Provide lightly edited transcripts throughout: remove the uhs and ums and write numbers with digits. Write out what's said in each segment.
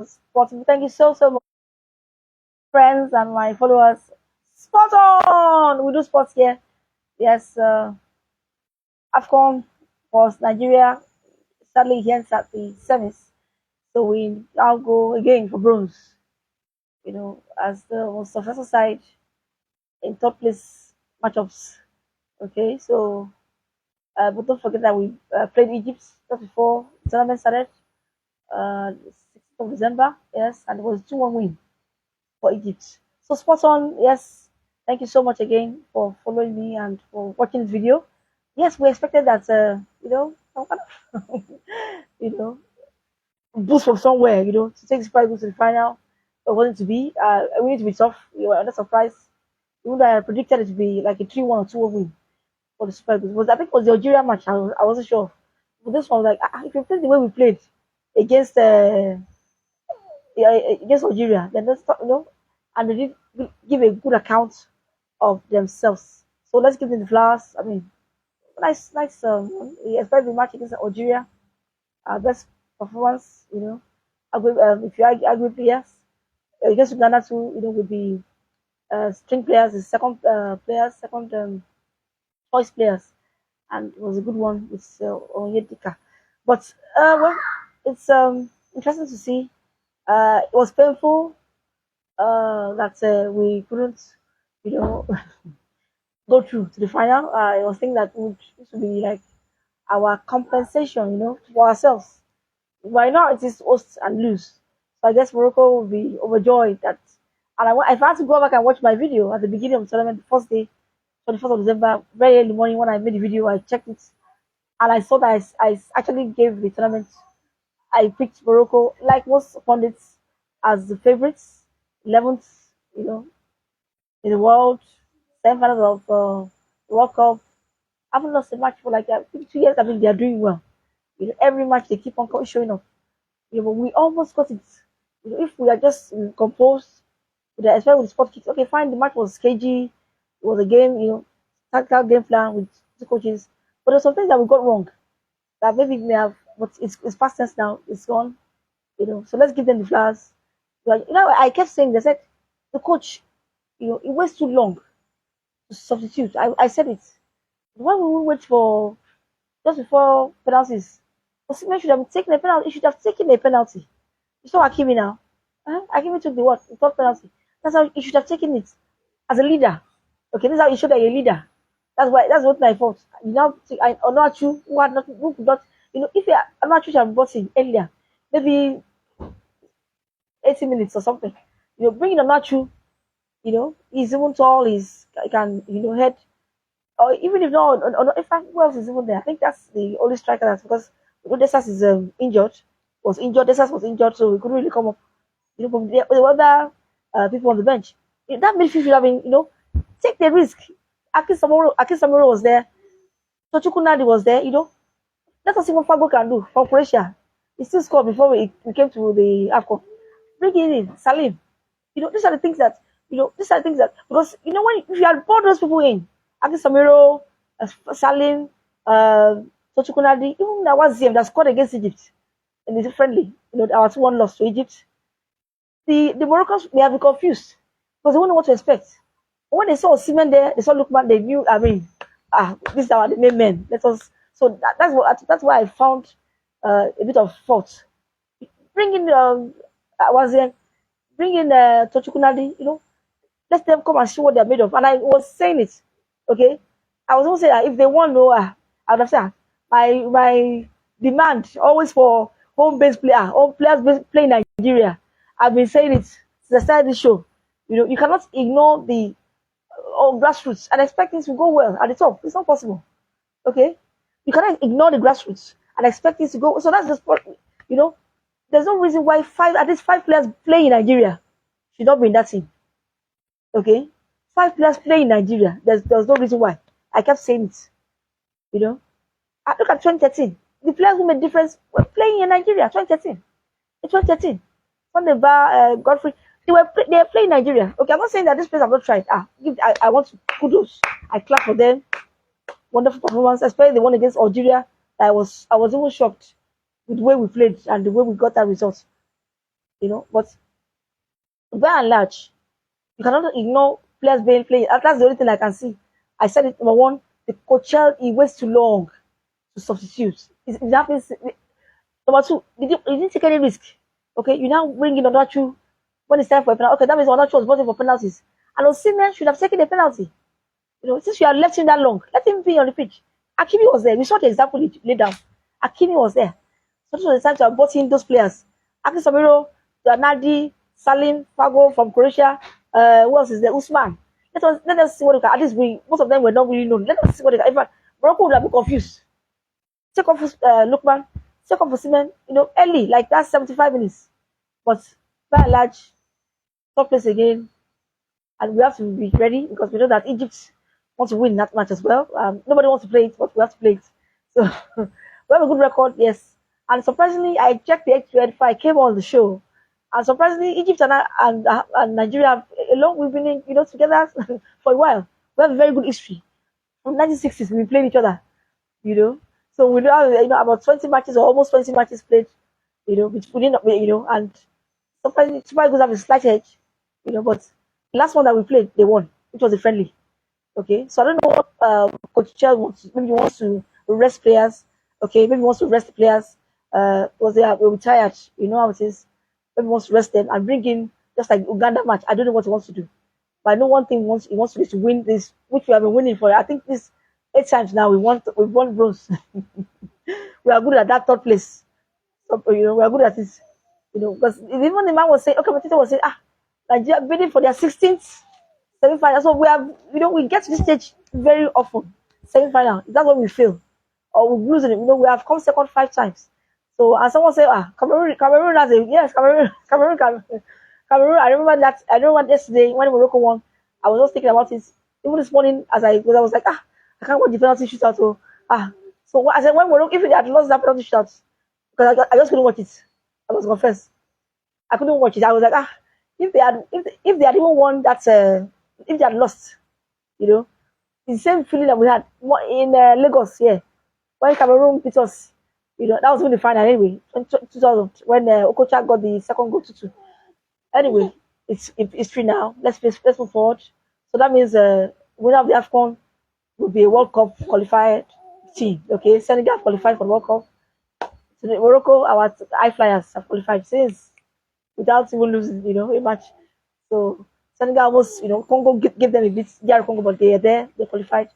Sport. Thank you so much, friends and my followers. Spot on. We do sports here. Yes, Afcon was Nigeria. Sadly, ends at the semis, so we now go again for bronze. As the most successful side in third place matchups. Okay, so but don't forget that we played Egypt just before the tournament started. 6th of December, yes, and it was 2-1 win for Egypt. So spot on, yes. Thank you so much again for following me and for watching this video. Yes, we expected that some kind of you know boost from somewhere, to take the Super Eagles to the final. It wasn't to be. We need to be tough. We were under surprise. Even though I predicted it to be like a 3-1 or 2-1 win for the Super Eagles. I think it was the Algeria match. I wasn't sure. But this one was like, if you play the way we played against against Algeria, then let's talk, and they did give a good account of themselves. So let's give them the flowers. I mean, nice. Especially the match against Algeria, best performance. If you argue players against Uganda too, with the string players, the second players, second choice players, and it was a good one with Onyedika. But well, it's interesting to see. It was painful that we couldn't, you know, go through to the final. I was thinking that this would be like our compensation, for ourselves. Right now, it is host and lose. So I guess Morocco will be overjoyed that. And if I had to go back and watch my video at the beginning of the tournament, the first day, 21st of December, very early morning when I made the video, I checked it and I saw that I actually gave the tournament. I picked Morocco, like most pundits, as the favorites, 11th, you know, in the world, semi-finals of the World Cup. I haven't lost a match for like 2 years. I mean, they are doing well. Every match they keep on showing up. But we almost got it. If we are just composed, especially with sport kicks, okay, fine. The match was cagey. It was a game, tactical game plan with two coaches. But there's some things that we got wrong that maybe we may have, but it's past tense now. It's gone. So let's give them the flowers. I kept saying, they said the coach, it waits too long to substitute. I said it. Why would we wait for just before penalties? Osimhen should have taken a penalty. He should have taken a penalty. You saw Hakimi now. Hakimi took the what? The third penalty. That's how he should have taken it as a leader. Okay, this is how you show that you're a leader. That's what I thought. You now Onachu, who could not, if Onachu should have brought him earlier, maybe 80 minutes or something. Bringing Onachu, he's even tall, he can, head, or even if not, if who else is even there? I think that's the only striker that's because Desas is injured, Desas was injured, so he couldn't really come up. From the other people on the bench. That midfield should have been, take the risk. Aki Samoro was there. Tochukwu Nadi was there, Let us see what Fago can do for Croatia. He still scored before we came to the Afcon. Bring it in, Salim. These are the things that, because, when if you had brought those people in, Aki Samiro, Salim, Tochukwu Nadi, even Nawaziem that scored against Egypt in the friendly, our 2-1 loss to Egypt. The Moroccans may have been confused because they wouldn't know what to expect. When they saw Osimhen there, they saw Lookman, they knew, these are the main men. That's why I found a bit of fault. Bring in Tochukwu Nadi, let them come and see what they're made of. And I was saying it, okay? I was also saying that if they want to I would have said, my demand always for home-based player, or players play in Nigeria. I've been saying it since I started this show. You cannot ignore the grassroots and expect things to go well at the top. It's not possible. Okay? You cannot ignore the grassroots and expect things to go. So that's the sport. There's no reason why at least five players play in Nigeria should not be in that team. Okay? 5 players play in Nigeria. There's no reason why. I kept saying it. Look at 2013. The players who made difference were playing in Nigeria. 2013. In 2013. Godfrey, they were playing in Nigeria. Okay, I'm not saying that this place have not tried. I want to kudos. I clap for them. Wonderful performance, especially the one against Algeria. I was even shocked with the way we played and the way we got that result. But by and large, you cannot ignore players being playing. That's the only thing I can see. I said it, number one, the coach he waits too long to substitute. It happens. Number two, you didn't take any risk. Okay, you now bring in Onachu when it's time for a penalty. Okay, that means Onachu was voting for penalties. And Osimhen should have taken the penalty. Since you have left him that long, let him be on the pitch. Akimi was there. We saw the example he laid down. Akimi was there. So this was the time to have brought in those players. Aki Samiro, Nadi, Salim, Fago from Croatia. Who else is there? Usman. Let us see what they can. At least most of them were not really known. Let us see what they can. In fact, Morocco would have been confused. Take off Lukman, take off Osimhen, early, like that 75 minutes. But by and large, top place again, and we have to be ready because we know that Egypt wants to win that match as well. Nobody wants to play it, but we have to play it. So we have a good record, yes. And surprisingly, I checked the X2 before I came on the show. And surprisingly, Egypt and Nigeria, along we've been together for a while. We have a very good history. From 1960s, we played each other. You know, so we do have about 20 matches or almost 20 matches played. Between and surprisingly, Super Eagles have a slight edge. But the last one that we played, they won, which was a friendly. Okay, so I don't know what Coach Chell wants. Maybe he wants to rest players. Okay, maybe he wants to rest the players because they'll be tired. You know how it is. Maybe he wants to rest them and bring in just like Uganda match. I don't know what he wants to do, but I know one thing he wants to do is to win this, which we have been winning for. I think this 8 times now we've won bronze. We are good at that third place. So, we are good at it. Because even the man was saying, okay, Matita was saying, Nigeria bidding for their 16th semi-final. So we have, we get to this stage very often. Semi-final. That's what we feel. Or we lose it. We have come second 5 times. So, and someone say, Cameroon has a, yes, Cameroon. I remember that. I remember yesterday when Morocco won. I was just thinking about it. Even this morning, because I was like, I can't watch the penalty shootout. So I said, when Morocco, if they had lost that penalty shootout, because I just couldn't watch it. I must confess, I couldn't watch it. I was like, if they had even won that, if they had lost, it's the same feeling that we had in Lagos, yeah, when Cameroon beat us. That was when the final anyway, 2000, when Okocha got the second goal to 2. Anyway, it's history now. Let's move forward. So that means winner of the Afcon will be a World Cup qualified team. Okay, Senegal qualified for the World Cup. So Morocco, our high flyers have qualified since without even losing, a match. So Senegal almost, Congo gave them a bit. They are Congo, but they are there. They qualified.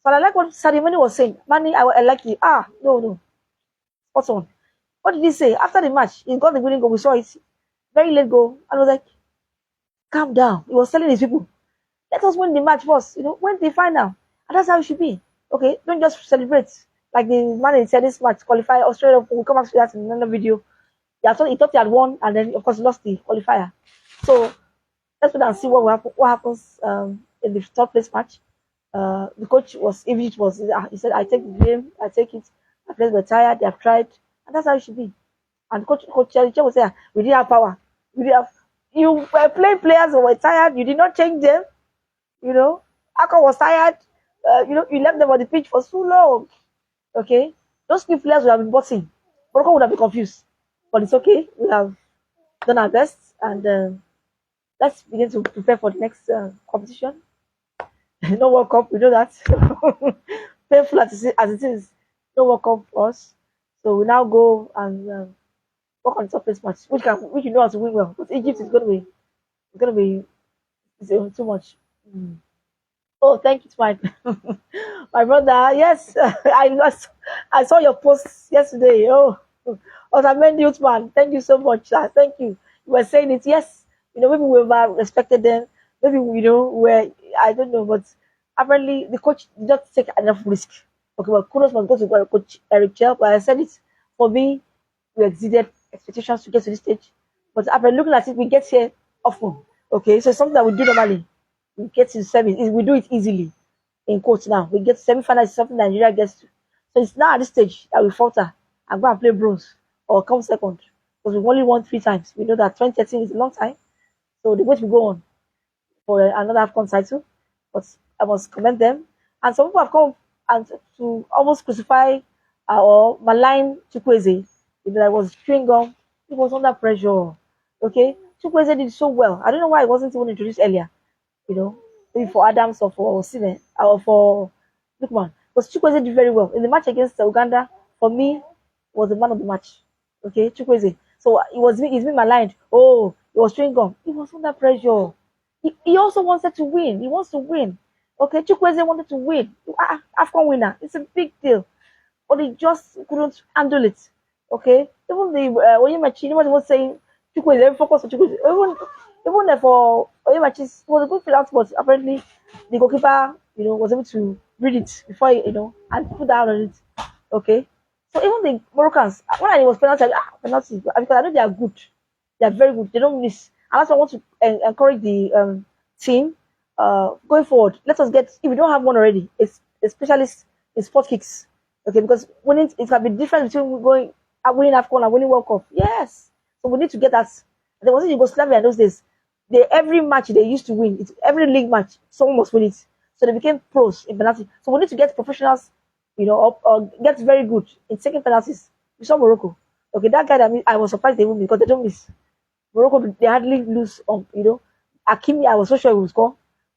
So I like what Sadio Mane was saying. Mane, I like you. No. What's on? What did he say after the match? He got the winning goal. We saw it. Very late goal. And I was like, calm down. He was telling his people, let us win the match first. Win the final. And that's how it should be. Okay, don't just celebrate. Like the man said, this match qualify Australia. We'll come back to that in another video. He thought he had won, and then of course lost the qualifier. So let's wait and see what happens in the third place match. The coach he said, I take the game, I take it. The players were tired, they have tried, and that's how it should be. And coach Cheriche will say, we didn't have power. You were playing players who were tired, you did not change them. Afcon was tired. You left them on the pitch for so long. Okay, those key players would have been bossing. Morocco would have been confused, but it's okay. We have done our best, and let's begin to prepare for the next competition. No World Cup, we know that. Painful as it is, no World Cup for us. So we now go and work on the top place match, which you know how to win well. But Egypt is going to be too much. Oh, thank you, my brother. Yes, I saw your post yesterday. Oh, Otamendi youth man. Thank you so much, sir. Thank you. You were saying it. Yes, maybe we respected them. Maybe where I don't know, but apparently the coach did not take enough risk. Okay, well, kudos must go to Coach Eric Chell. But I said it, for me, we exceeded expectations to get to this stage. But after looking at it, we get here often. Okay, so it's something that we do normally. We get to semi. We do it easily. In quotes now, we get semi-final is something Nigeria gets to. So it's now at this stage that we falter and go and play bronze or come second because we've only won 3 times. We know that 2013 is a long time, so the way we go on for another Afcon title. But I must commend them. And some people have come and to almost crucify or malign Chukwueze. That was chewing gum. He was under pressure. Okay, Chukwueze did so well. I don't know why it wasn't even introduced earlier. You know, maybe for Adams or for Osimhen or for Lookman. Because Chukwueze did very well in the match against Uganda. For me, was the man of the match. Okay, Chukwueze. So he's been maligned. Oh, he was chewing gum. He was under pressure. He also wanted to win. He wants to win. Okay, Chukwueze wanted to win. Afcon winner. It's a big deal. But he just couldn't handle it. Okay, even the Oyemachi, you was saying Chukwueze, focus on Chukwueze. Even for Oyemachi, it was a good fill out, but apparently the goalkeeper, was able to read it before and put down on it. Okay, so even the Moroccans, when I was penalty, penalty, because I know they are good, they are very good, they don't miss. And that's why I want to encourage the team going forward. Let us get, if we don't have one already, it's a specialist in sport kicks. Okay, because winning it can be different between winning Afcon and winning World Cup. Yes, so we need to get that. There was in Yugoslavia in those days. Every match they used to win, every league match, someone must win it. So they became pros in penalty. So we need to get professionals, or get very good in taking penalties. We saw Morocco. Okay, that guy I was surprised they won because they don't miss. Morocco, they hardly lose on, Hakimi, I was so sure he would score.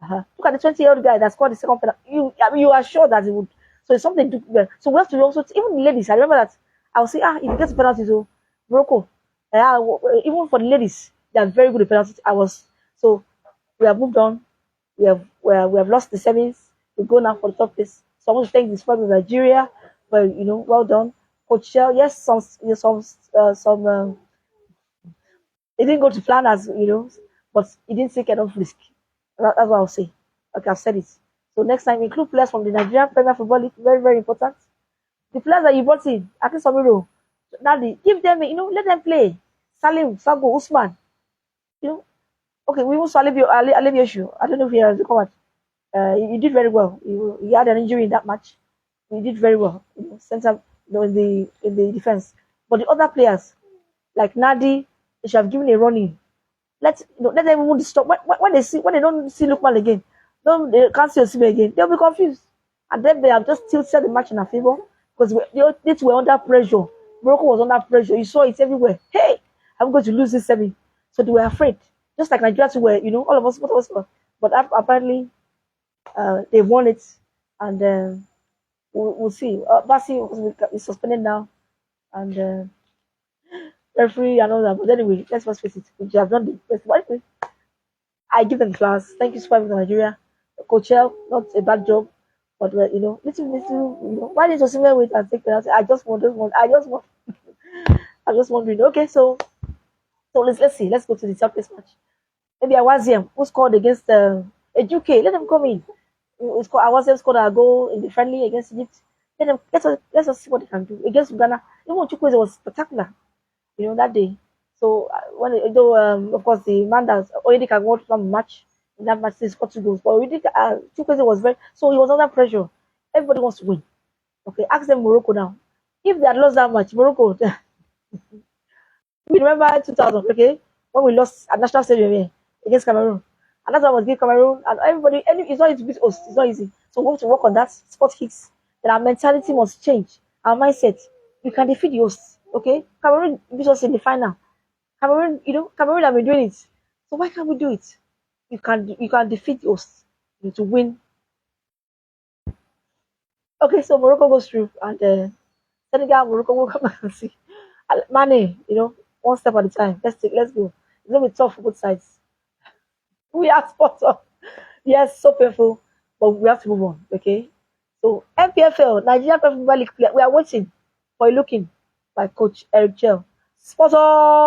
Look at the 20-year-old guy that scored the second penalty. You are sure that he would. So it's something to do. So we have to also, even the ladies, I remember that I would say, if you get penalties, so Morocco, even for the ladies, they are very good at penalties. So we have moved on. We have lost the semis. We go now for the top place. So I want to thank this family of Nigeria. Well done. Coach Shell, yes, some it didn't go to plan but it didn't take enough risk. That's what I'll say. Okay, I've said it. So next time, include players from the Nigerian Premier Football League. Very, very important. The players that you brought in, Akin Samiro, Nadi, give them, let them play. Salim, Sago, Usman. You know, okay, we even saw Alebio issue. I don't know if he has recovered. He did very well. He had an injury in that match. He did very well. Center, in the defense. But the other players, like Nadi, they should have given a running. Let them even stop when they don't see Lukman again. They can't see Osimhen again. They'll be confused, and then they have just tilted the match in our favor because they were under pressure. Morocco was under pressure. You saw it everywhere. Hey, I'm going to lose this semi, so they were afraid. Just like Nigeria were, all of us, both of us were. But apparently, they won it, and we'll see. Basi is suspended now, and referee and all that. But anyway, let's first face it. We have done the best. But anyway, I give them class. Thank you, Super Nigeria. Coach L, not a bad job. But little, why did Osimhen wait and take penalty? I'm just wondering. Okay, so let's see. Let's go to the surface match. Maybe Awaziem, who scored against UK. Let them come in. Awaziem scored a goal in the friendly against Egypt. Let us see what they can do against Ghana. Even Chukwueze was spectacular. That day. So of course the man that already can go from match in that match he scored 2 goals. But Chukwueze was so he was under pressure. Everybody wants to win. Okay, ask them Morocco now. If they had lost that match, Morocco, we remember 2000, okay, when we lost at National Stadium here against Cameroon. And that's why I was giving Cameroon and everybody. It's not easy to beat us. It's not easy. So we have to work on that. Sport kicks. Then our mentality must change. Our mindset. We can defeat the hosts. Okay, Cameroon beat us in the final. Cameroon have been doing it. So why can't we do it? You can defeat the hosts to win. Okay, so Morocco goes through and Senegal, Morocco will come and see. Mane, one step at a time. Let's go. It's gonna be tough for both sides. We are spot on. Yes, so painful, but we have to move on. Okay. So MPFL, Nigeria Football League, we are waiting for a looking by Coach Eric Chell. Spot on.